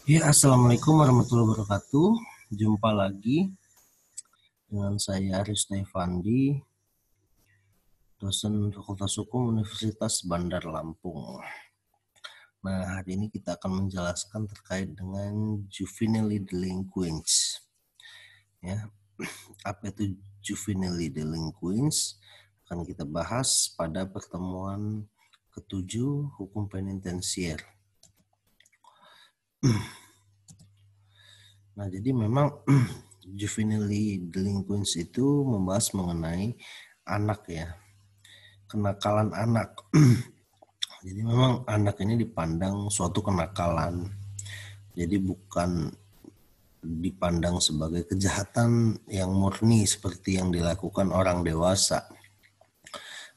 Ya, Assalamualaikum warahmatullahi wabarakatuh. Jumpa lagi dengan saya Arisna Effandi, dosen Fakultas Hukum Universitas Bandar Lampung. Nah, hari ini kita akan menjelaskan terkait dengan juvenile delinquents. Ya, apa itu juvenile delinquents? Akan kita bahas pada pertemuan ketujuh hukum penitensier. Nah, jadi memang juvenile delinquents itu membahas mengenai anak ya, kenakalan anak. Jadi memang anak ini dipandang suatu kenakalan. Jadi bukan dipandang sebagai kejahatan yang murni seperti yang dilakukan orang dewasa.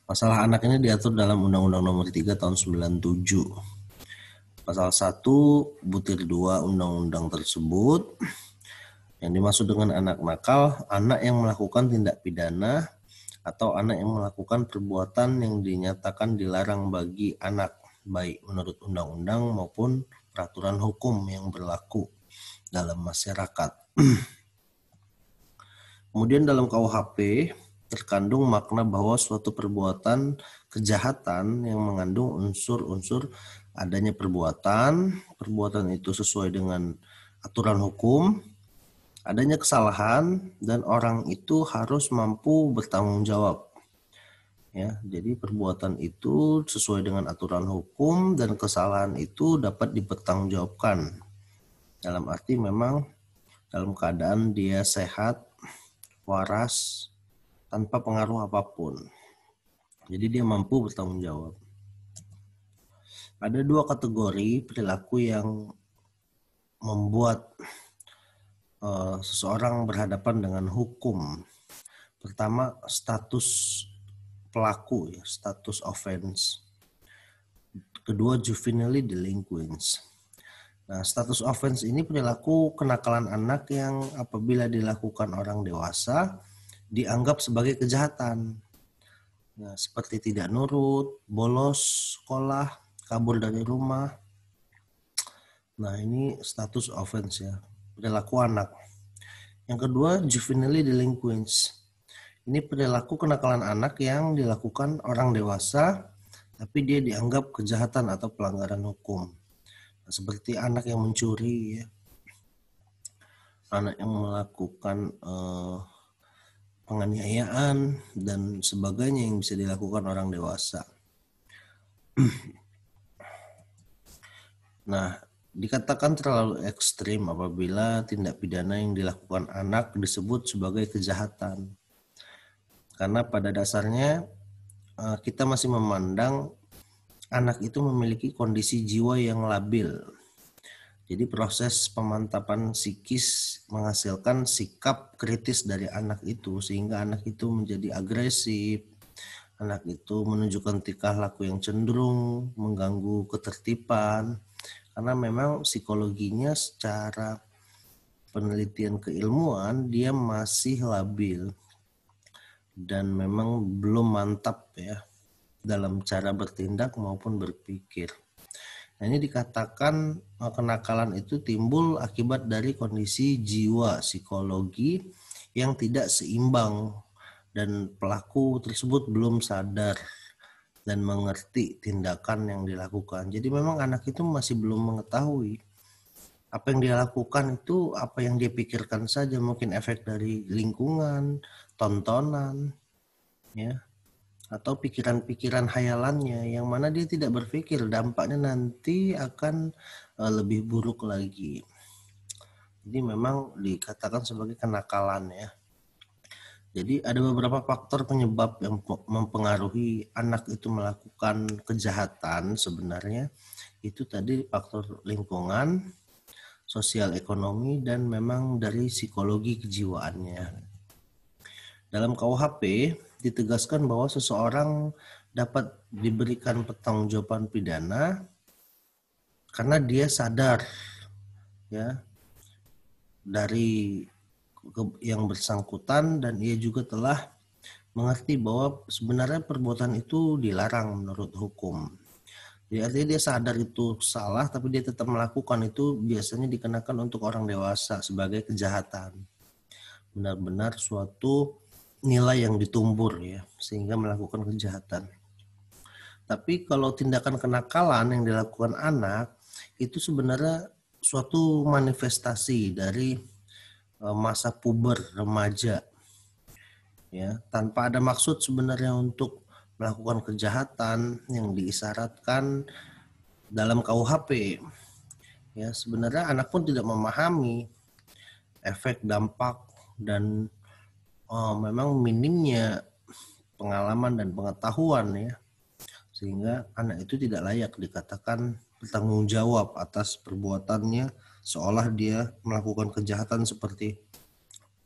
Masalah anak ini diatur dalam Undang-Undang Nomor 3 Tahun 97. Pasal 1 butir 2 undang-undang tersebut. Yang dimaksud dengan anak nakal, anak yang melakukan tindak pidana atau anak yang melakukan perbuatan yang dinyatakan dilarang bagi anak, baik menurut undang-undang maupun peraturan hukum yang berlaku dalam masyarakat. Kemudian dalam KUHP terkandung makna bahwa suatu perbuatan kejahatan yang mengandung unsur-unsur adanya perbuatan itu sesuai dengan aturan hukum, adanya kesalahan, dan orang itu harus mampu bertanggung jawab. Ya, jadi perbuatan itu sesuai dengan aturan hukum dan kesalahan itu dapat dipertanggungjawabkan. Dalam arti memang dalam keadaan dia sehat, waras, tanpa pengaruh apapun. Jadi dia mampu bertanggung jawab. Ada dua kategori perilaku yang membuat seseorang berhadapan dengan hukum. Pertama, status pelaku, ya, status offense. Kedua, juvenile delinquents. Nah, status offense ini perilaku kenakalan anak yang apabila dilakukan orang dewasa dianggap sebagai kejahatan. Nah, seperti tidak nurut, bolos sekolah, kabur dari rumah. Nah, ini status offense ya, perilaku anak. Yang kedua, juvenile delinquents. Ini perilaku kenakalan anak yang dilakukan orang dewasa, tapi dia dianggap kejahatan atau pelanggaran hukum. Nah, seperti anak yang mencuri, ya. Anak yang melakukan penganiayaan dan sebagainya yang bisa dilakukan orang dewasa. Nah, dikatakan terlalu ekstrim apabila tindak pidana yang dilakukan anak disebut sebagai kejahatan. Karena pada dasarnya kita masih memandang anak itu memiliki kondisi jiwa yang labil. Jadi proses pemantapan psikis menghasilkan sikap kritis dari anak itu sehingga anak itu menjadi agresif. Anak itu menunjukkan tingkah laku yang cenderung mengganggu ketertiban. Karena memang psikologinya secara penelitian keilmuan dia masih labil dan memang belum mantap ya dalam cara bertindak maupun berpikir. Nah, ini dikatakan kenakalan itu timbul akibat dari kondisi jiwa psikologi yang tidak seimbang dan pelaku tersebut belum sadar dan mengerti tindakan yang dilakukan. Jadi memang anak itu masih belum mengetahui apa yang dia lakukan itu apa yang dia pikirkan saja, mungkin efek dari lingkungan, tontonan, ya, atau pikiran-pikiran hayalannya yang mana dia tidak berpikir dampaknya nanti akan lebih buruk lagi. Jadi memang dikatakan sebagai kenakalan ya. Jadi ada beberapa faktor penyebab yang mempengaruhi anak itu melakukan kejahatan sebenarnya. Itu tadi faktor lingkungan, sosial ekonomi, dan memang dari psikologi kejiwaannya. Dalam KUHP ditegaskan bahwa seseorang dapat diberikan pertanggungjawaban pidana karena dia sadar ya dari yang bersangkutan dan ia juga telah mengerti bahwa sebenarnya perbuatan itu dilarang menurut hukum. Jadi artinya dia sadar itu salah, tapi dia tetap melakukan. Itu biasanya dikenakan untuk orang dewasa sebagai kejahatan. Benar-benar suatu nilai yang ditumbur ya, sehingga melakukan kejahatan. Tapi kalau tindakan kenakalan yang dilakukan anak, itu sebenarnya suatu manifestasi dari masa puber remaja. Ya, tanpa ada maksud sebenarnya untuk melakukan kejahatan yang diisyaratkan dalam KUHP. Ya, sebenarnya anak pun tidak memahami efek, dampak, dan memang minimnya pengalaman dan pengetahuan ya, sehingga anak itu tidak layak dikatakan bertanggung jawab atas perbuatannya, seolah dia melakukan kejahatan seperti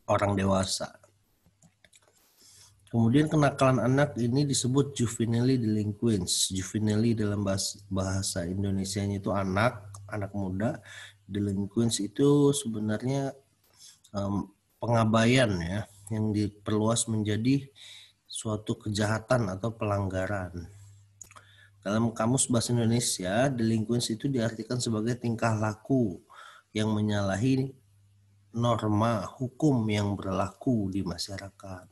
orang dewasa. Kemudian kenakalan anak ini disebut juvenile delinquents. Juvenile dalam bahasa Indonesianya itu anak muda. Delinquents itu sebenarnya pengabaian ya, yang diperluas menjadi suatu kejahatan atau pelanggaran. Dalam Kamus Bahasa Indonesia, delinquents itu diartikan sebagai tingkah laku yang menyalahi norma hukum yang berlaku di masyarakat.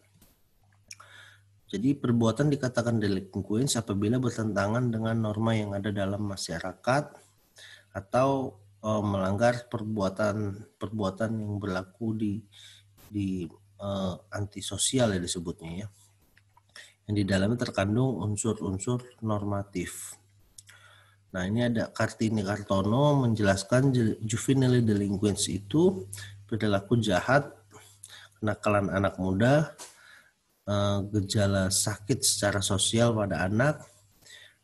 Jadi perbuatan dikatakan delinquents apabila bertentangan dengan norma yang ada dalam masyarakat atau melanggar perbuatan yang berlaku di antisosial ya disebutnya ya. Yang di dalamnya terkandung unsur-unsur normatif. Nah, ini ada Kartini Kartono menjelaskan juvenile delinquents itu perilaku jahat, kenakalan anak muda, gejala sakit secara sosial pada anak,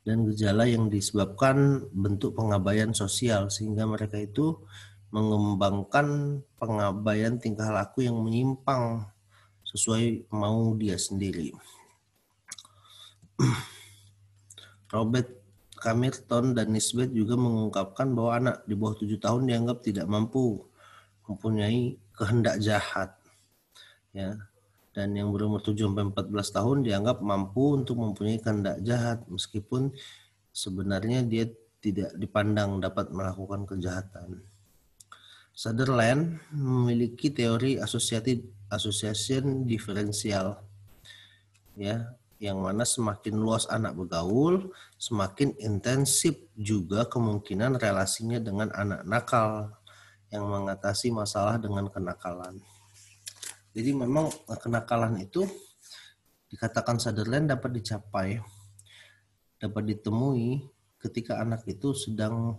dan gejala yang disebabkan bentuk pengabaian sosial sehingga mereka itu mengembangkan pengabaian tingkah laku yang menyimpang sesuai mau dia sendiri. Robert Camerton dan Nisbet juga mengungkapkan bahwa anak di bawah 7 tahun dianggap tidak mampu mempunyai kehendak jahat. Ya. Dan yang berumur 7-14 tahun dianggap mampu untuk mempunyai kehendak jahat meskipun sebenarnya dia tidak dipandang dapat melakukan kejahatan. Sutherland memiliki teori association diferensial ya, yang mana semakin luas anak bergaul, semakin intensif juga kemungkinan relasinya dengan anak nakal yang mengatasi masalah dengan kenakalan. Jadi memang kenakalan itu dikatakan Sutherland dapat ditemui ketika anak itu sedang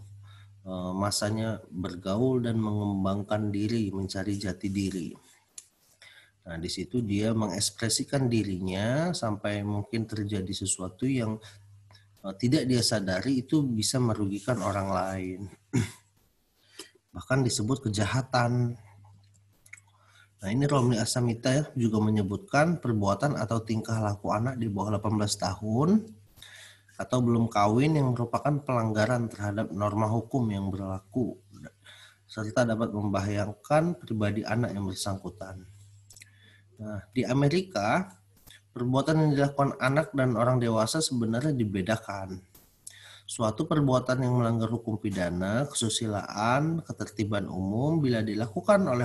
masanya bergaul dan mengembangkan diri, mencari jati diri. Nah, di situ dia mengekspresikan dirinya sampai mungkin terjadi sesuatu yang tidak dia sadari itu bisa merugikan orang lain. Bahkan disebut kejahatan. Nah, ini Romli Assamita juga menyebutkan perbuatan atau tingkah laku anak di bawah 18 tahun atau belum kawin yang merupakan pelanggaran terhadap norma hukum yang berlaku serta dapat membahayakan pribadi anak yang bersangkutan. Nah, di Amerika, perbuatan yang dilakukan anak dan orang dewasa sebenarnya dibedakan. Suatu perbuatan yang melanggar hukum pidana, kesusilaan, ketertiban umum bila dilakukan oleh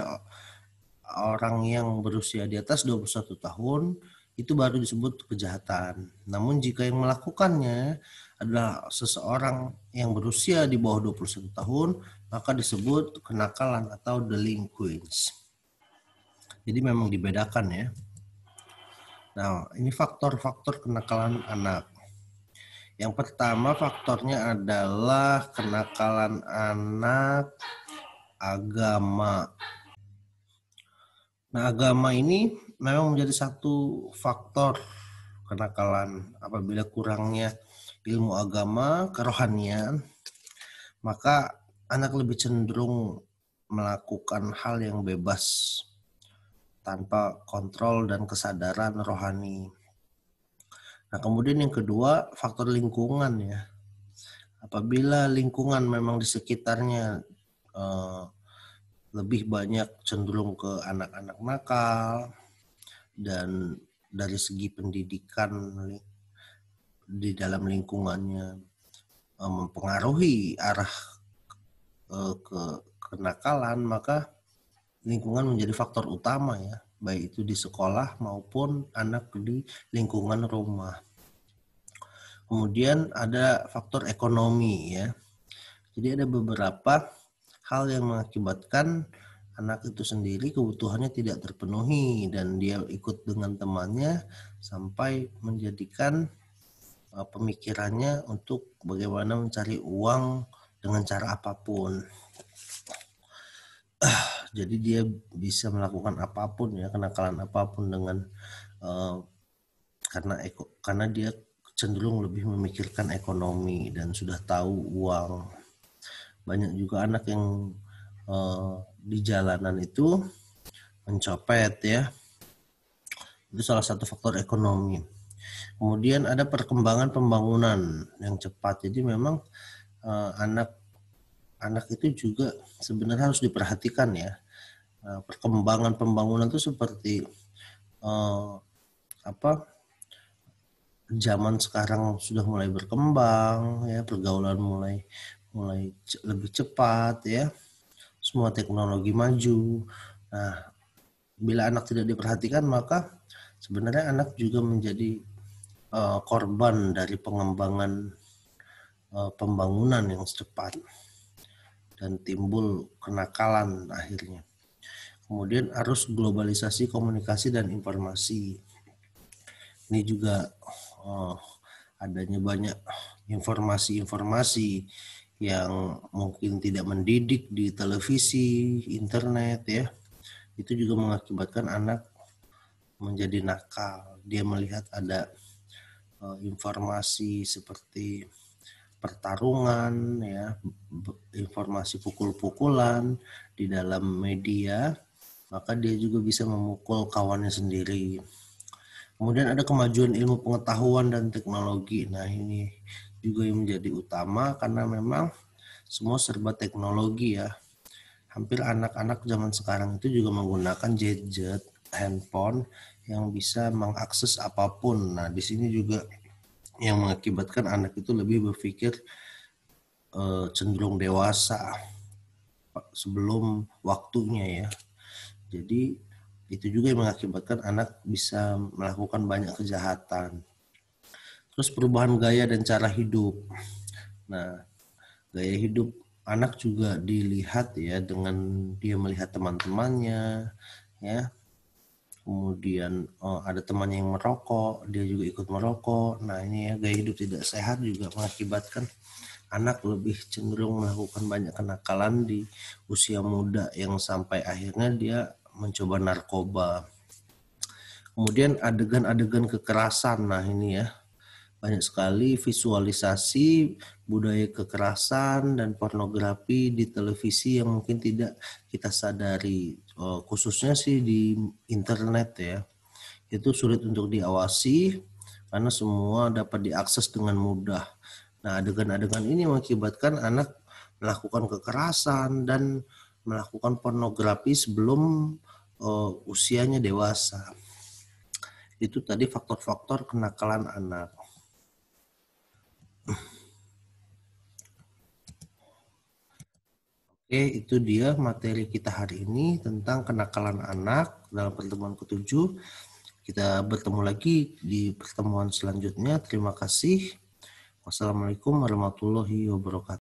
orang yang berusia di atas 21 tahun itu baru disebut kejahatan. Namun jika yang melakukannya adalah seseorang yang berusia di bawah 21 tahun, maka disebut kenakalan atau delinquents. Jadi memang dibedakan ya. Nah, ini faktor-faktor kenakalan anak. Yang pertama faktornya adalah kenakalan anak agama. Nah, agama ini memang menjadi satu faktor kenakalan. Apabila kurangnya ilmu agama, kerohanian, maka anak lebih cenderung melakukan hal yang bebas tanpa kontrol dan kesadaran rohani. Nah, kemudian yang kedua, faktor lingkungan ya. Apabila lingkungan memang di sekitarnya lebih banyak cenderung ke anak-anak nakal, dan dari segi pendidikan di dalam lingkungannya mempengaruhi arah ke kenakalan, maka lingkungan menjadi faktor utama ya, baik itu di sekolah maupun anak di lingkungan rumah. Kemudian ada faktor ekonomi ya. Jadi ada beberapa hal yang mengakibatkan anak itu sendiri kebutuhannya tidak terpenuhi dan dia ikut dengan temannya sampai menjadikan pemikirannya untuk bagaimana mencari uang dengan cara apapun. Jadi dia bisa melakukan apapun ya, kenakalan apapun dengan karena dia cenderung lebih memikirkan ekonomi dan sudah tahu uang. Banyak juga anak yang di jalanan itu mencopet ya. Itu salah satu faktor ekonomi. Kemudian ada perkembangan pembangunan yang cepat. Jadi memang anak itu juga sebenarnya harus diperhatikan ya. Perkembangan pembangunan itu seperti zaman sekarang sudah mulai berkembang ya, pergaulan mulai lebih cepat ya, semua teknologi maju. Nah, bila anak tidak diperhatikan maka sebenarnya anak juga menjadi korban dari pengembangan pembangunan yang cepat dan timbul kenakalan akhirnya. Kemudian arus globalisasi komunikasi dan informasi. Ini juga adanya banyak informasi-informasi yang mungkin tidak mendidik di televisi, internet ya. Itu juga mengakibatkan anak menjadi nakal. Dia melihat ada informasi seperti pertarungan ya, informasi pukul-pukulan di dalam media, maka dia juga bisa memukul kawannya sendiri. Kemudian ada kemajuan ilmu pengetahuan dan teknologi. Nah, ini juga yang menjadi utama karena memang semua serba teknologi ya. Hampir anak-anak zaman sekarang itu juga menggunakan gadget, handphone yang bisa mengakses apapun. Nah, di sini juga yang mengakibatkan anak itu lebih berpikir cenderung dewasa sebelum waktunya ya. Jadi itu juga yang mengakibatkan anak bisa melakukan banyak kejahatan. Terus perubahan gaya dan cara hidup. Nah, gaya hidup anak juga dilihat ya dengan dia melihat teman-temannya ya. Kemudian ada temannya yang merokok, dia juga ikut merokok. Nah, ini ya gaya hidup tidak sehat juga mengakibatkan anak lebih cenderung melakukan banyak kenakalan di usia muda yang sampai akhirnya dia mencoba narkoba. Kemudian adegan-adegan kekerasan. Nah, ini ya banyak sekali visualisasi budaya kekerasan dan pornografi di televisi yang mungkin tidak kita sadari, khususnya sih di internet ya. Itu sulit untuk diawasi karena semua dapat diakses dengan mudah. Nah, adegan-adegan ini mengakibatkan anak melakukan kekerasan dan melakukan pornografi sebelum usianya dewasa. Itu tadi faktor-faktor kenakalan anak. Oke, itu dia materi kita hari ini tentang kenakalan anak dalam pertemuan ke-7. Kita bertemu lagi di pertemuan selanjutnya. Terima kasih. Wassalamualaikum warahmatullahi wabarakatuh.